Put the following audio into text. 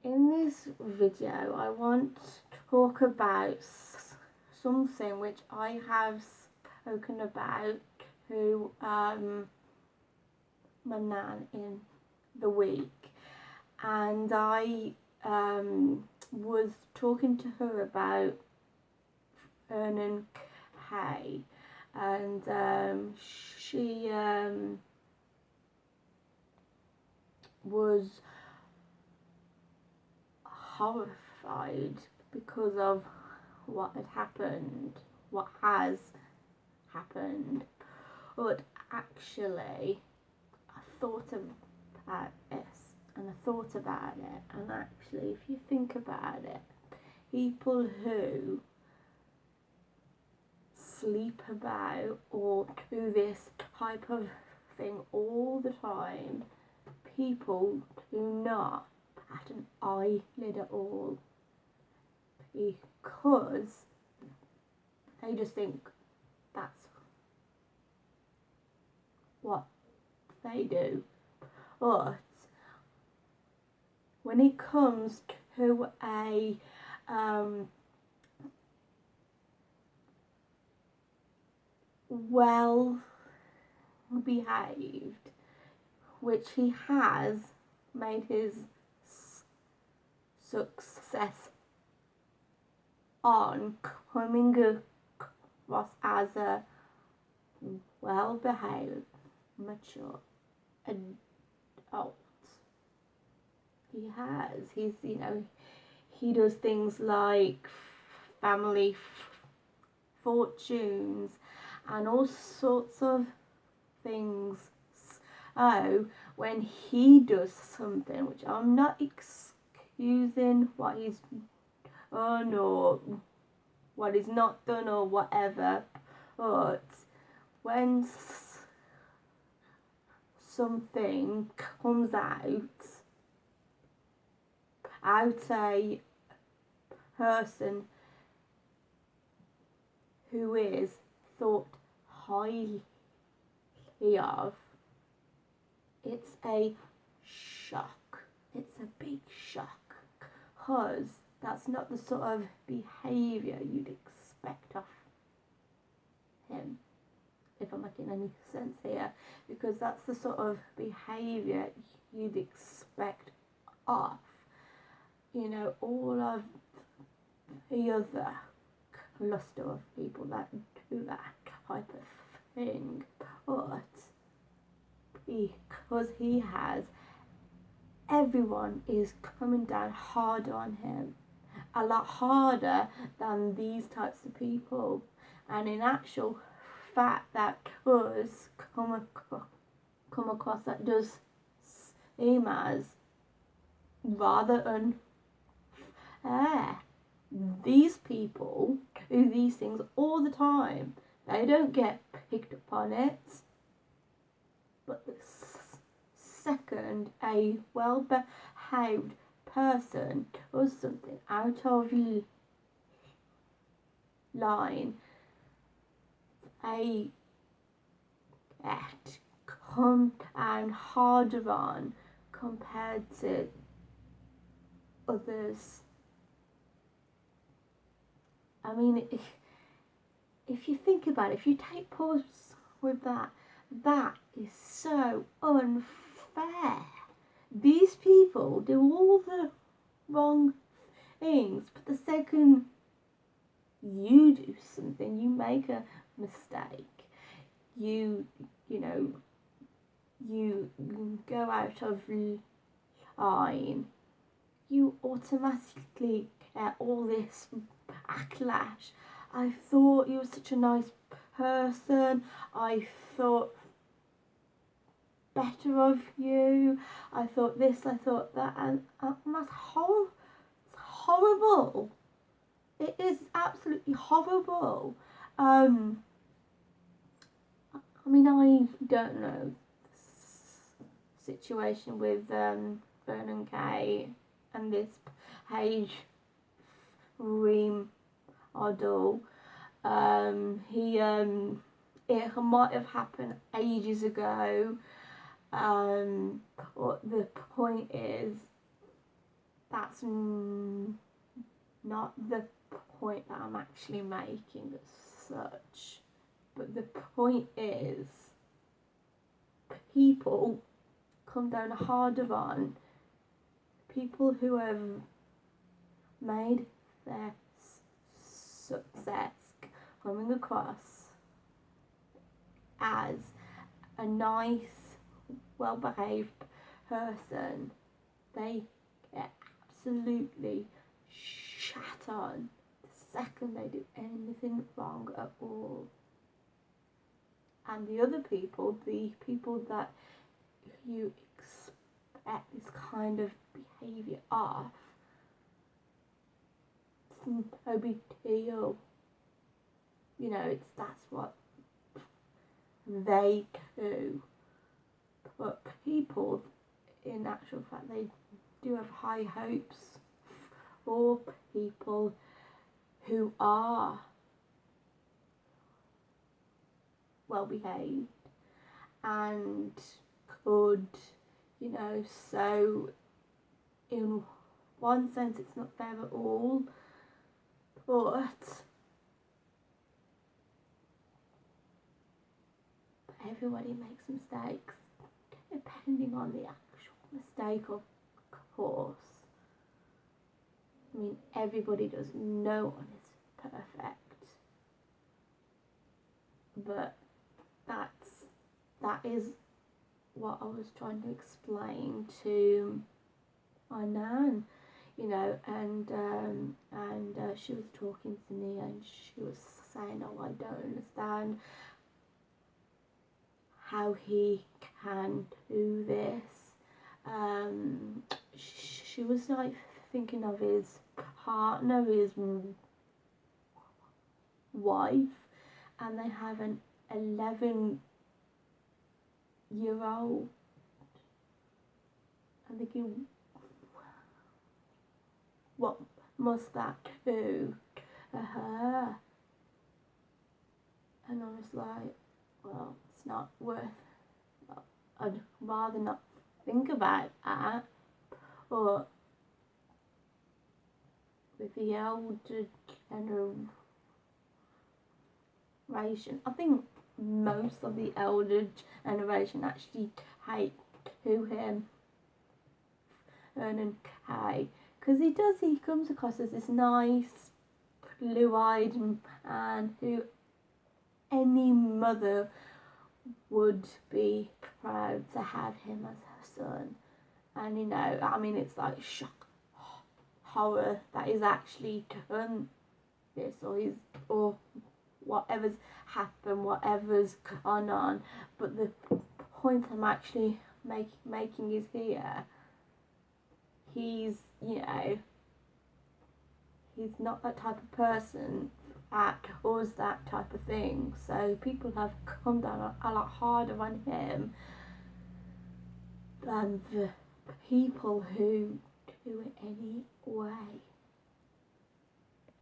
In this video, I want to talk about something which I have spoken about to my nan in the week, and I was talking to her about earning hay, and she was horrified because of what had happened, what has happened. But actually, I thought about this and I thought about it, and actually, if you think about it, people who sleep about or do this type of thing all the time, people do not bat an eyelid at all, because they just think that's what they do. But when it comes to a well behaved, which he has made his success on, coming across as a well behaved, mature adult. He's, he does things like family fortunes and all sorts of things. So when he does something, which I'm not excusing what he's done or what he's not done or whatever, but when something comes out a person who is thought highly of, it's a shock. It's a big shock, because that's not the sort of behaviour you'd expect of him, if I'm making any sense here, because that's the sort of behaviour you'd expect of, all of the other cluster of people that do that type of thing. But because he has, everyone is coming down hard on him, a lot harder than these types of people. And in actual fact, that does come across, that does seem as rather unfair. These people do these things all the time. They don't get picked up on it. But the second a well-behaved person does something out of line, they get come down harder on compared to others. I mean, if you think about it, if you take pause with that, that is so unfair. These people do all the wrong things, but the second you do something, you make a mistake, you go out of line, you automatically get all this backlash. I thought you were such a nice person. I thought better of you. I thought this, I thought that, and that's horrible. It's horrible. It is absolutely horrible. I mean, I don't know the situation with Vernon Kay and this Page Reem Odell. It might have happened ages ago. But the point is that's not the point that I'm actually making as such. But the point is, people come down harder on people who have made their success coming across as a nice, well-behaved person. They get absolutely shat on the second they do anything wrong at all. And the other people, the people that you expect this kind of behaviour of, it's no big deal. You know, that's what they do. But people, in actual fact, they do have high hopes for people who are well behaved and could, you know, so in one sense it's not fair at all, but everybody makes mistakes, depending on the actual mistake, of course. I mean, everybody does. No one is perfect. But that is what I was trying to explain to my nan, you know, and she was talking to me and she was saying, oh, I don't understand how he can do this. She was like thinking of his partner, his wife, and they have an 11-year-old. I'm thinking, what must that do to her? And I was like, well, it's not worth, I'd rather not think about that. Or with the elder generation, I think most of the elder generation actually hate him, Vernon Kay, because he comes across as this nice, blue-eyed man who any mother would be proud to have him as her son. And you know, I mean, it's like shock, horror that he's actually done this, or whatever's happened, whatever's gone on. But the point I'm actually making is here, he's, you know, he's not that type of person that does that type of thing. So people have come down a lot harder on him than the people who do it anyway.